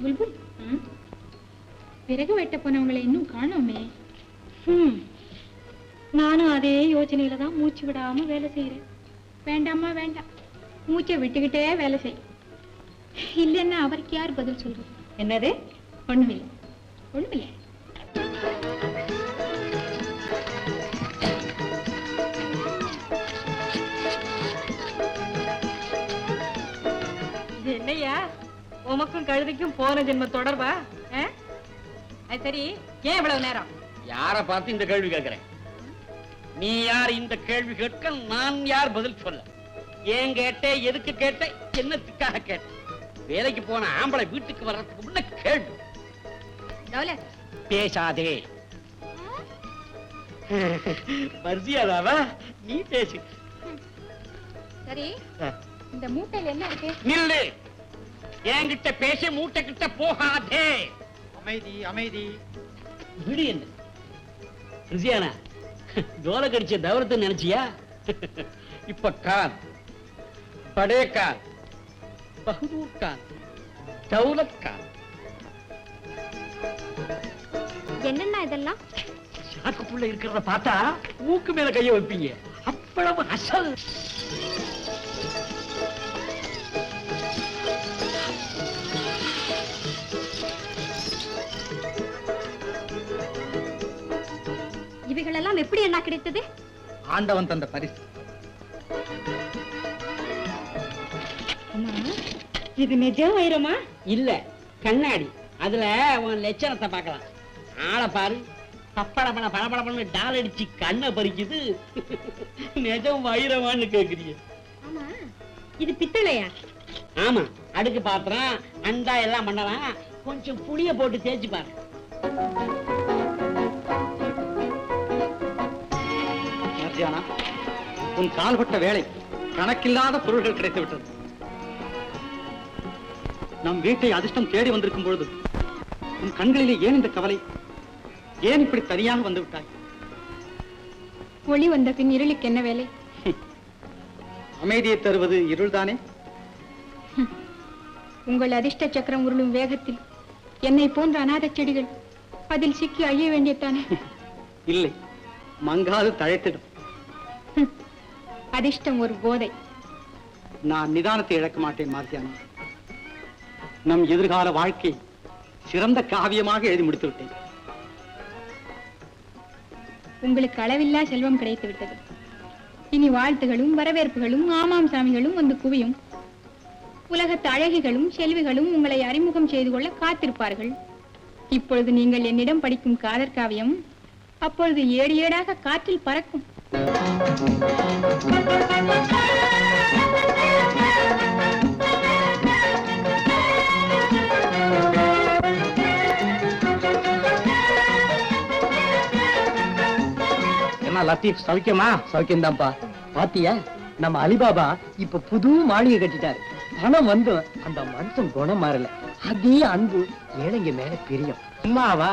புல்புல், பிறகு வெட்ட போனவங்களை இன்னும் காணோமே. நானும் அதே யோசனையில தான் மூச்சு விடாம வேலை செய்யறேன். வேண்டாமா வேண்டாம், மூச்சை விட்டுக்கிட்டே வேலை செய். இல்லைன்னா அவருக்கு யார் பதில் சொல்றது? என்னது? ஒண்ணுமில்லை ஒண்ணுமில்லை. என்னையா உமக்கும் கழுதைக்கும் போன ஜென்ம தொடர்பா? சரி, ஏன் இவ்வளவு நேரம்? யார பார்த்து இந்த கேள்வி கேட்கிறேன்? நீ யார் இந்த கேள்வி கேட்க? நான் யார் பதில் சொல்ல? ஏன் கேட்டே, எதுக்கு கேட்ட, என்னத்துக்காக கேட்ட? வேலைக்கு போன ஆம்பளை வீட்டுக்கு வர்றதுக்கு முன்ன கேள்வி. பேசாதே. மர்சியாதாவா? நீ பேசு. சரி, இந்த மூட்டையில என்ன இருக்கு? நில்லு. என்கிட்ட பேச, மூட்டை கிட்ட போகாதே. அமைதி அமைதி. விடு. என்ன ரிசியானா, ஜோல கடிச்ச தவரத்தை நினைச்சியா? இப்ப கான், படே கான், பகதூர் கான், தௌலத் கான். என்னன்னா இதெல்லாம்? சாக்குக்குள்ள இருக்கிறத பார்த்தா மூக்கு மேல கைய வைப்பீங்க. அவ்வளவு அசல். இவைகளெல்லாம் எப்படி என்ன கிடைத்தது? ஆண்டவன் தந்த பரிசு. இது நிஜம் வைரமா? இல்ல, கண்ணாடி. அதுல உன் லட்சணத்தை பார்க்கலாம். ஆளை பாரு, பப்படப்பட படபடப்பட டால் அடிச்சு கண்ணை பறிக்குது. நிஜம் வைரமான்னு கேக்குறீங்க? ஆமா, இது பித்தளையா? ஆமா, அடுக்கு பாத்திரம், அண்டா எல்லாம் பண்ணலாம். கொஞ்சம் புளிய போட்டு தேய்ச்சு பாரு. உன் கால்பட்ட வேலை கணக்கில்லாத பொருள்கள் கிடைத்து விட்டது. நம் வீட்டை அதிர்ஷ்டம் தேடி வந்திருக்கும் பொழுது உன் கண்களிலே ஏன் இந்த கவலை? ஏன் இப்படி தனியாக வந்து விட்டாய்? ஒளி வந்த பின் இருளுக்கு என்ன வேலை? அமைதியை தருவது இருள்தானே? உங்கள் அதிர்ஷ்ட சக்கரம் உருளும் வேகத்தில் என்னை போன்ற அநாத செடிகள் அதில் சிக்கி அழிய வேண்டியதானே? இல்லை, மங்காது தழைத்திடும். அதிர்ஷ்டம் ஒரு போதை. நான் நிதானத்தை இழக்க மாட்டேன் மார்த்தியானா. நம் எதிர்கால வாழ்க்கை சிறந்த காவியமாக எழுதி முடித்து விட்டேன். உங்களுக்கு அளவில்லா செல்வம் கிடைத்து விட்டது. இனி வாழ்த்துகளும் வரவேற்புகளும் ஆமாம் சாமிகளும் வந்து குவியும். உலகத்து அழகிகளும் செல்விகளும் உங்களை அறிமுகம் செய்து கொள்ள காத்திருப்பார்கள். இப்பொழுது நீங்கள் என்னிடம் படிக்கும் காதற் காவியம் அப்பொழுது ஏடு ஏடாக காற்றில் பறக்கும். என்ன லத்தீப், சௌக்கியமா? சௌக்கியம்தான்ப்பா. பாத்தியா, நம்ம அலிபாபா இப்ப புது மாளிகை கட்டிட்டாரு. பணம் வந்து அந்த மனுஷன் குணம் மாறல. அதே அன்பு ஏழைங்க மேல பிரியம். சும்மாவா?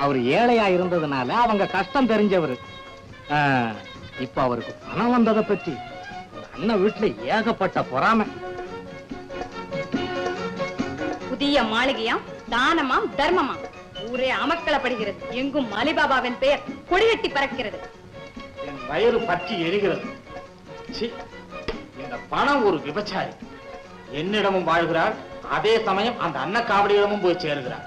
அவர் ஏழையா இருந்ததுனால அவங்க கஷ்டம் தெரிஞ்சவரு. இப்ப அவருக்கு பணம் வந்ததை பத்தி அண்ணன் வீட்டுல ஏகப்பட்ட பொறாமை. புதிய மாளிகையாம், தானமாம், தர்மமாம், ஊரே அமக்களப்படுகிறது. எங்கும் அலிபாபாவின் பெயர் கொடிகட்டி பறக்கிறது. என் வயிறு பற்றி எரிகிறது. இந்த பணம் ஒரு விபச்சாரி. என்னிடமும் வாழ்கிறார், அதே சமயம் அந்த அன்னக்காவடியிடமும் போய் சேருகிறார்.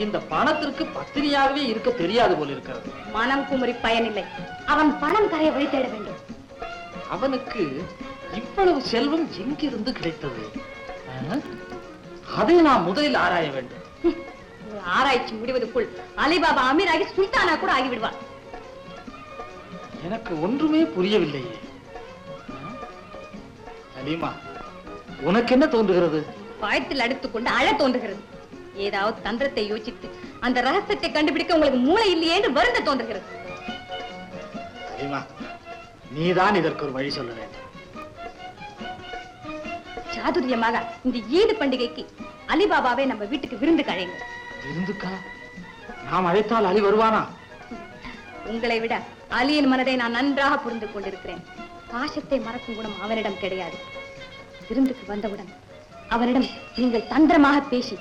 இந்த பணத்திற்கு பத்திரியாகவே இருக்க தெரியாது போல இருக்கிறது. மனம் குமரி பயனில்லை. அவன் பணம் கரைய வழி தேட வேண்டும். அவனுக்கு இவ்வளவு செல்வம் எங்கிருந்து கிடைத்தது? அதை நான் முதலில் ஆராய வேண்டும். ஆராய்ச்சி முடிவதற்குள் அலிபாபா அமீராகி சுல்தானா கூட ஆகிவிடுவார். எனக்கு ஒன்றுமே புரியவில்லையே. அலிமா, உனக்கு என்ன தோன்றுகிறது? பயத்தில் அடித்துக் கொண்டு அழ தோன்றுகிறது. ஏதாவது தந்திரத்தை யோசித்து அந்த ரகசியத்தை கண்டுபிடிக்க உங்களுக்கு மூளை இல்லையே என்று வருந்த தோன்றுகிறது. அலிமா, நீதான் இதற்கு ஒரு வழி சொல்ல வேண்டும். சாதுரியமாக இந்த ஈடு பண்டிகைக்கு அலிபாபாவை நம்ம வீட்டுக்கு விருந்துக்கு அழைங்க. விருந்துக்கா? நாம் அழைத்தால் அலி வருவானா? உங்களை விட அலியின் மனதை நான் நன்றாக புரிந்து கொண்டிருக்கிறேன். பாசத்தை மறக்கும் குணம் அவனிடம் கிடையாது. விருந்துக்கு வந்தவுடன் அவரிடம் நீங்கள் தந்திரமாக பேசி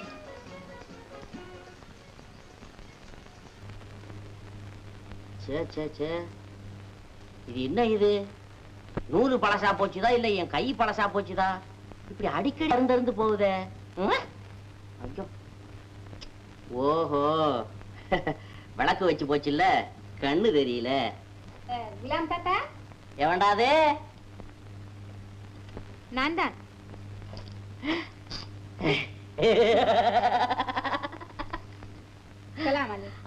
இது என்ன இது? நூறு பழசா போச்சுதா இல்ல என் கை பழசா போச்சுதா? இப்படி அடிக்கடி இருந்து போகுதே. ஐயோ. ஓஹோ. விளக்கு வச்சு போச்சுல்ல, கண்ணு தெரியல. குலாம் தாத்தா, எவன்டாது? நான் தான்.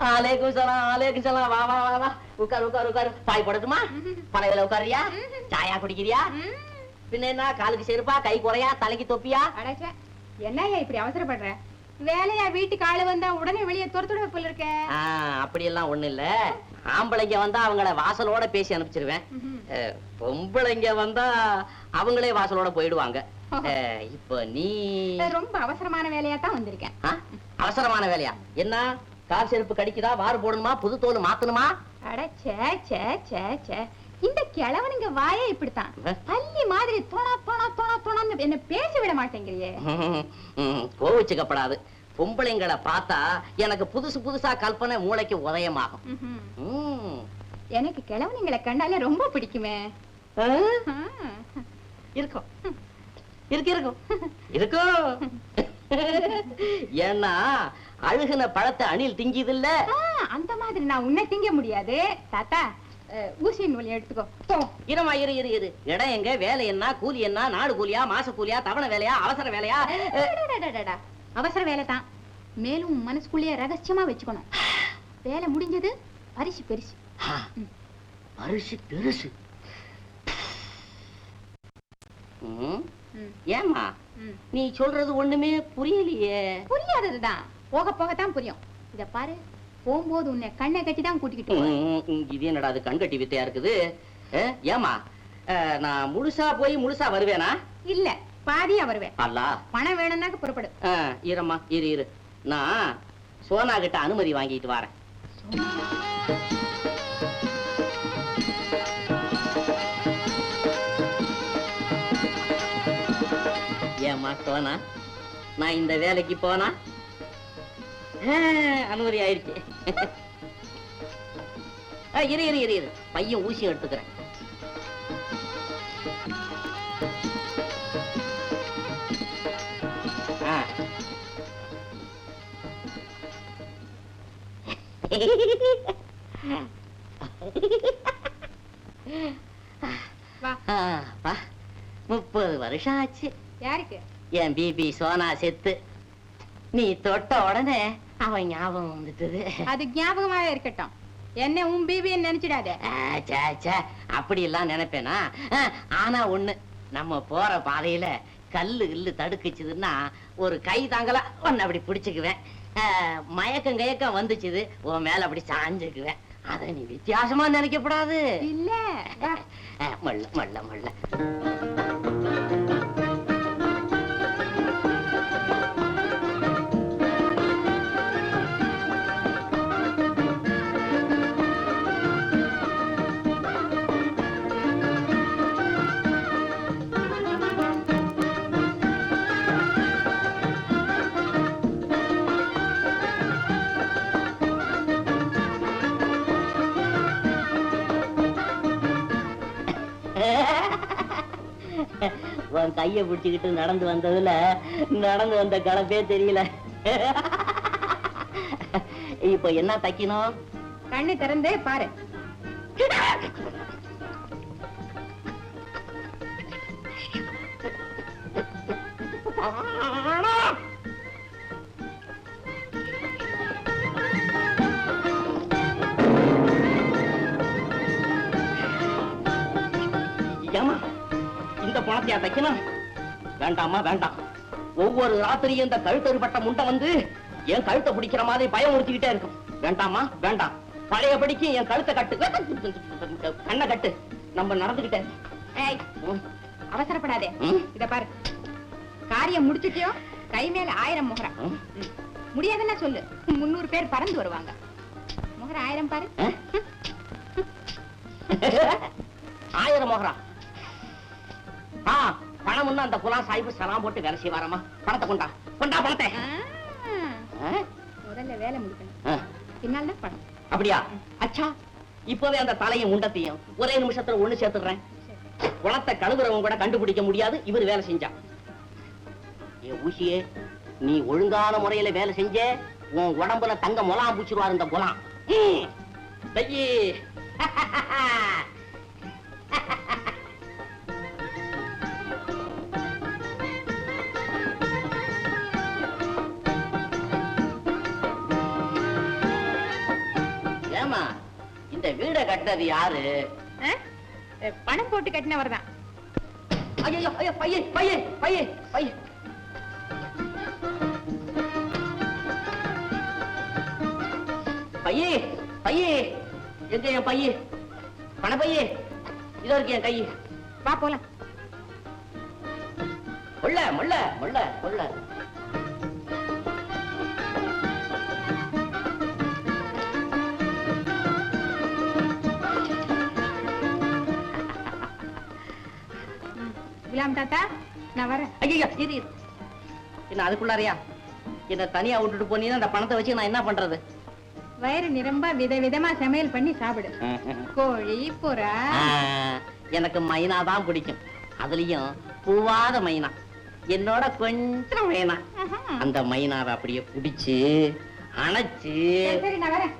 அலைக்கும் சலாம், அலைக்கும் சலாம். வா வா வா வா, உட்காரு உட்காரு உட்காரு. பாய் போடட்டுமா? பழையில உட்காரியா? சாயா குடிக்கிறியா? பின்ன என்ன, காலுக்கு செருப்பா, கை குறையா, தலைக்கு தொப்பியா? அடச்சே, என்னய்யா இப்படி அவசரப்படுற? வேலையா வீட்டுக்கு ஆளு வந்தா உடனே வெளியே துரத்துட போல இருக்க. அப்படி எல்லாம் ஒண்ணு இல்ல. ஆம்பளைங்க வந்தா அவங்கள வாசலோட பேசி அனுப்பிச்சிருவேன். பொம்பளைங்க வந்தா அவங்களே வாசலோட போயிடுவாங்க. இப்ப நீ ரொம்ப அவசரமான வேலையா தான் வந்திருக்கேன். அவசரமான வேலையா? என்ன, கால் செருப்பு கடிக்குதா, வாறு போடணுமா, புது தோல் மாத்தணுமா? அடச்சே சே சே சே, இந்த கிழவனுங்க வாயே இப்படித்தான். பள்ளி மாதிரி தோணா தோணா தோணா தோணான்னு என்ன பேச விட மாட்டேங்கிறியே. கோவிச்சுக்கப்படாது. பொம்பளைங்களை பார்த்தா எனக்கு புதுசு புதுசா கல்பனை மூளைக்கு உதயமாகும். எனக்கு கிழவனுங்களை கண்டாலே ரொம்ப பிடிக்குமே. இருக்கும் இருக்கு இருக்கும் இருக்கும். ஏன்னா அழுகுன பழத்தை அணில் திங்கிது இல்ல, அந்த மாதிரி நான் உன்னை திங்க முடியாது. தாத்தா, ஊசியின் வழி எடுத்துக்கோ. இருமா, இரு இரு இரு. இடம் எங்க, வேலை என்ன, கூலி என்ன, நாடு கூலியா, மாச கூலியா, தவணை வேலையா, அவசர வேலையா? அவசர வேலை தான். மேலும் மனசுக்குள்ளேயே ரகசியமா வச்சுக்கணும். வேலை முடிஞ்சது, பரிசு பெருசு. பரிசு பெருசு. ஏமா நீ சொல்றது ஒண்ணுமே புரியலையே. புரியாததுதான், போக போகத்தான் புரியும். இத பாரு, போகும்போது உன்னை கண்ணை கட்டி தான் கூட்டிக்கிட்டு. இது என்னடா அது, கண் கட்டி வித்தையா இருக்குது. ஏமா, நான் முழுசா போய் முழுசா வருவேனா? இல்ல, பாதியா வருவேன். அல்லா, பணம் வேணும்னாக்க புறப்படு. இருமா, இரு இரு. நான் சோனா கிட்ட அனுமதி வாங்கிட்டு வரேன். ஏமா சோனா, நான் இந்த வேலைக்கு போனா அனுமதி ஆயிடுச்சு. இரு இரு இரு இரு, பையன் ஊசி எடுத்துக்கிறேன். வா. 30 வருஷம் ஆச்சு. யாருக்கு? என் பிபி சோனா செத்து. நீ தொட்ட உடனே அவன் ஞாபகம் வந்துட்டது. அது ஞாபகமாவே இருக்கட்டும். என்ன உன் பிபின்னு நினைச்சிடாத. அப்படி எல்லாம் நினைப்பேனா? ஆனா ஒண்ணு, நம்ம போற பாதையில கல்லு கில்லு தடுக்குச்சுதுன்னா ஒரு கை தாங்கல ஒன்னு அப்படி பிடிச்சுக்குவேன். மயக்கம் கயக்கம் வந்துச்சுது, உன் மேல அப்படி சாஞ்சுக்குவேன். அத நீ வித்தியாசமா நினைக்கப்படாது. இல்ல, மல்ல மல்ல மல்ல. உன் கைய பிடிச்சுக்கிட்டு நடந்து வந்ததுல நடந்து வந்த கலப்பே தெரியல. இப்ப என்ன தைக்கணும்? கண்ணு திறந்து பாரு. ஏமா, இந்த பணத்தையா தைக்கணும்? வேண்டாமா வேண்டாம். ஒவ்வொரு ராத்திரியும் இந்த கழுத்தறுபட்ட முண்டை வந்து என் கழுத்தை பிடிக்கிற மாதிரி பயம் உறுத்திக்கிட்டே இருக்கும். வேண்டாமா வேண்டாம். பழையபடிக்கு என் கழுத்தை கட்டு, கண்ணை கட்டு. நம்ம நடந்துகிட்டேன். அவசரப்படாதே. இத பாரு, காரியம் முடிச்சுட்டியோ, கை மேல 1000 முகரா. முடியாதுன்னா சொல்லு, 300 பேர் பறந்து வருவாங்க. முகரா 1000 பாரு. 1000 முகரா. பணம் அந்த குலாம் சாஹிப் சலாம் போட்டு வேலை செய்வாராமா. பணத்தை கொண்டா கொண்டா பணத்தை. ஆ? முதல்ல வேலை முடிக்கணும், ஆ. பின்னால பணம். அப்படியா? அச்சா, இப்பவே அந்த தலையும் முண்டத்தையும் ஒரே நிமிஷத்துல ஒண்ணு சேர்த்துடுறேன். குளத்தை கழுவுறவங்க கூட கண்டுபிடிக்க முடியாது இவர் வேலை செஞ்சா. ஏ ஊசியே, நீ ஒழுங்கான முறையில வேலை செஞ்ச உன் உடம்புல தங்க முலாம் பூச்சிருவாரு இந்த குலாம். தையே. ஏமா, இந்த வீடை கட்டது யாரு? பணம் போட்டு கட்டினவர் தான். ஐயோ ஐயோ, பையே பையே பையே பையே. பையே பையே, எங்க என் பையே? பண பையே இதோ இருக்கு என் கை. வா போலாம். முள்ள முள்ள முள்ள முள்ள. குலாம் தாத்தா, நான் வரேன். ஐயா இது என்ன அதுக்குள்ளாரியா? என்ன தனியா விட்டுட்டு போனீங்கன்னா அந்த பணத்தை வச்சு நான் என்ன பண்றது? வயிறு நிரம்ப விதவிதமா சமையல் பண்ணி சாப்பிடு. கோழி, புறா. எனக்கு மைனா தான் பிடிக்கும், அதுலயும் பூவாத மைனா. என்னோட கொஞ்சம் மைனா. அந்த மைனாவை அப்படியே பிடிச்சு அணைச்சு. சரி, நான் வரேன்.